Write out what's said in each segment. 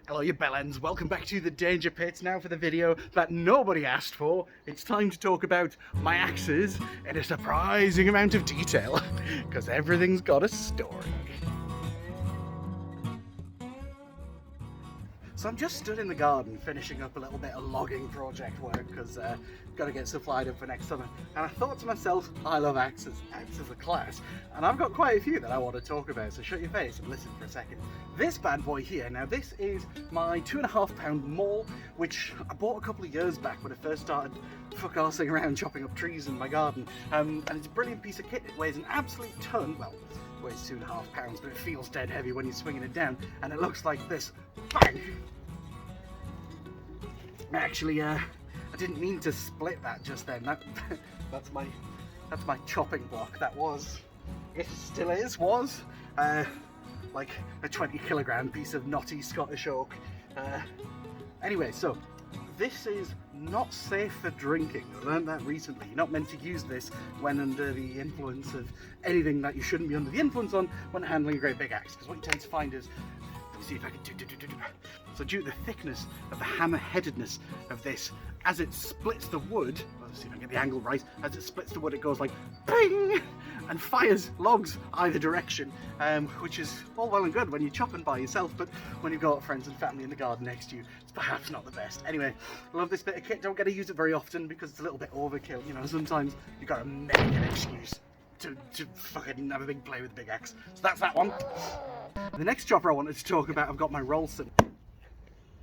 Hello you bellends, welcome back to the Danger Pits. Now for the video that nobody asked for. It's time to talk about my axes in a surprising amount of detail, because everything's got a story. So I'm just stood in the garden finishing up a little bit of logging project work because got to get supplied up for next summer. And I thought to myself, I love axes, axes are class. And I've got quite a few that I want to talk about, so shut your face and listen for a second. This bad boy here, now this is my 2.5 pound maul, which I bought a couple of years back when I first started fuck-arsing around chopping up trees in my garden. And it's a brilliant piece of kit. It weighs an absolute ton, well, it weighs 2.5 pounds, but it feels dead heavy when you're swinging it down, and it looks like this. Bang! Actually, I didn't mean to split that just then. That's my chopping block. That was, it still is, was like a 20-kilogram piece of knotty Scottish oak. Anyway, so this is not safe for drinking. I learned that recently. You're not meant to use this when under the influence of anything that you shouldn't be under the influence on when handling a great big axe. Because what you tend to find is, let me see if I can do. So due to the thickness of the hammer-headedness of this, as it splits the wood, let's see if I can get the angle right, as it splits the wood it goes like ping and fires logs either direction, which is all well and good when you're chopping by yourself, but when you've got friends and family in the garden next to you, it's perhaps not the best. Anyway, I love this bit of kit. Don't get to use it very often because it's a little bit overkill, you know, sometimes you've got to make an excuse to fucking have a big play with the big axe. So that's that one. The next chopper I wanted to talk about, I've got my Rolson.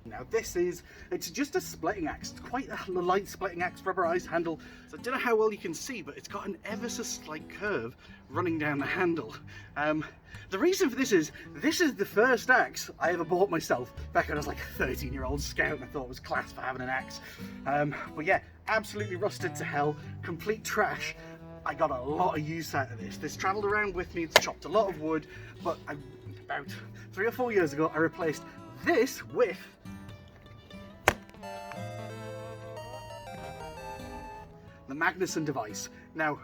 Now it's just a splitting axe. It's quite a light splitting axe, rubberized handle. So I don't know how well you can see, but it's got an ever so slight curve running down the handle. The reason for this is the first axe I ever bought myself back when I was like a 13-year-old scout and I thought it was class for having an axe. But yeah, absolutely rusted to hell, complete trash. I got a lot of use out of this. This travelled around with me, it's chopped a lot of wood, but about 3 or 4 years ago I replaced this with the Magnuson device. Now,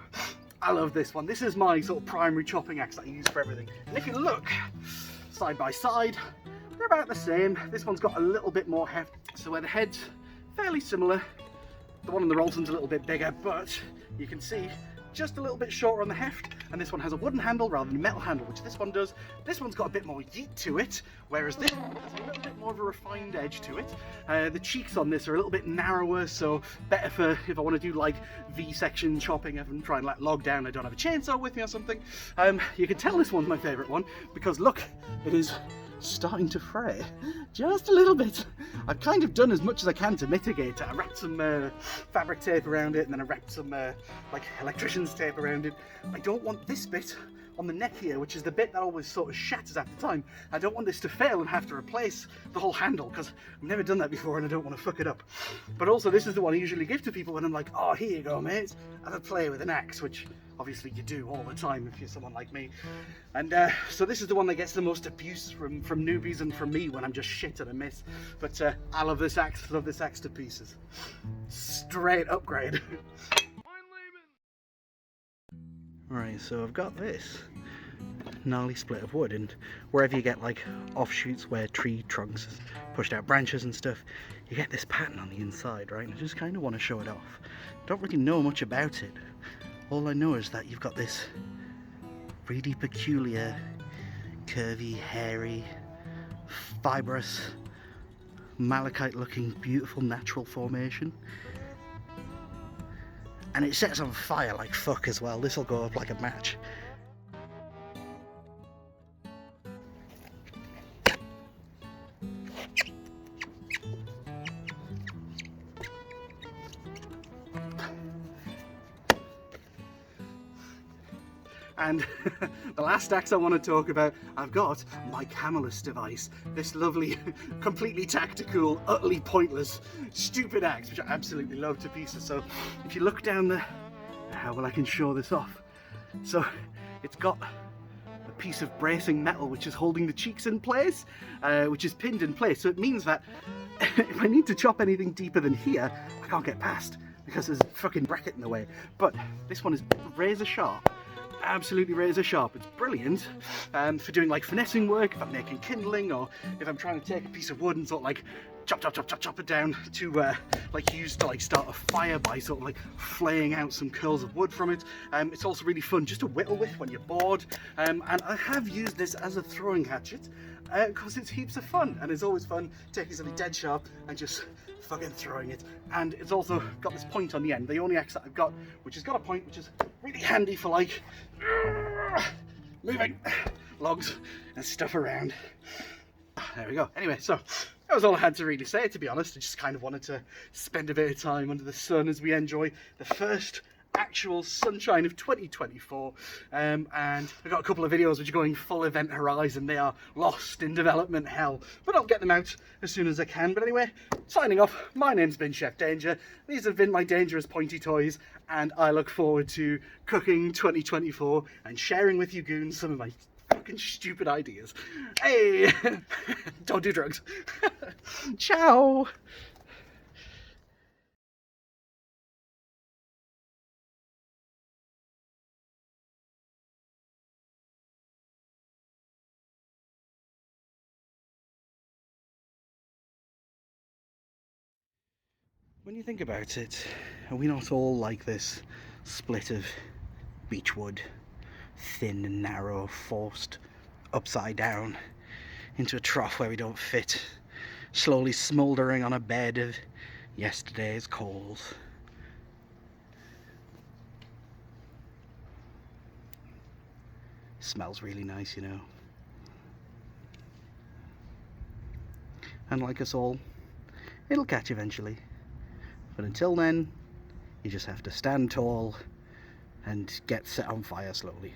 I love this one. This is my sort of primary chopping axe that I use for everything. And if you look side by side, they're about the same. This one's got a little bit more heft, so where the head's fairly similar, the one on the Rolson's a little bit bigger, but you can see just a little bit shorter on the heft, and this one has a wooden handle rather than a metal handle, which this one does. This one's got a bit more yeet to it, whereas this one has a little bit more of a refined edge to it. The cheeks on this are a little bit narrower, so better for if I want to do like V-section chopping, if I'm trying to like log down, I don't have a chainsaw with me or something. You can tell this one's my favourite one, because look, it is starting to fray just a little bit. I've kind of done as much as I can to mitigate it. I wrapped some fabric tape around it, and then I wrapped some like electrician's tape around it. I don't want this bit on the neck here, which is the bit that always sort of shatters after time. I don't want this to fail and have to replace the whole handle, because I've never done that before and I don't want to fuck it up. But also this is the one I usually give to people when I'm like, oh, here you go mate, have a play with an axe, which obviously you do all the time if you're someone like me. And so this is the one that gets the most abuse from newbies and from me when I'm just shit at a miss. But I love this axe to pieces. Straight upgrade. Right, so I've got this gnarly split of wood, and wherever you get like offshoots where tree trunks pushed out branches and stuff, you get this pattern on the inside, right? And I just kind of want to show it off. Don't really know much about it. All I know is that you've got this really peculiar, curvy, hairy, fibrous, malachite-looking, beautiful natural formation. And it sets on fire like fuck as well. This'll go up like a match. And the last axe I want to talk about, I've got my Camelus device. This lovely, completely tactical, utterly pointless, stupid axe, which I absolutely love to pieces. So if you look down the, how well I can show this off. So it's got a piece of bracing metal which is holding the cheeks in place, which is pinned in place. So it means that if I need to chop anything deeper than here, I can't get past because there's a fucking bracket in the way. But this one is razor sharp. absolutely razor sharp. It's brilliant for doing like finessing work, if I'm making kindling, or if I'm trying to take a piece of wood and sort of like chop it down to like use to like start a fire by sort of like flaying out some curls of wood from it. It's also really fun just to whittle with when you're bored, and I have used this as a throwing hatchet because it's heaps of fun, and it's always fun taking something dead sharp and just fucking throwing it. And it's also got this point on the end, the only axe that I've got which has got a point, which is really handy for like moving logs and stuff around. There we go. Anyway, so that was all I had to really say, to be honest. I just kind of wanted to spend a bit of time under the sun as we enjoy the first actual sunshine of 2024, and I've got a couple of videos which are going full event horizon. They are lost in development hell, but I'll get them out as soon as I can. But anyway, signing off, my name's been Chef Danger. These have been my dangerous pointy toys, and I look forward to cooking 2024 and sharing with you goons some of my fucking stupid ideas. Hey, don't do drugs. Ciao. When you think about it, are we not all like this split of beechwood, thin and narrow, forced upside down into a trough where we don't fit, slowly smouldering on a bed of yesterday's coals? Smells really nice, you know. And like us all, it'll catch eventually. But until then, you just have to stand tall and get set on fire slowly.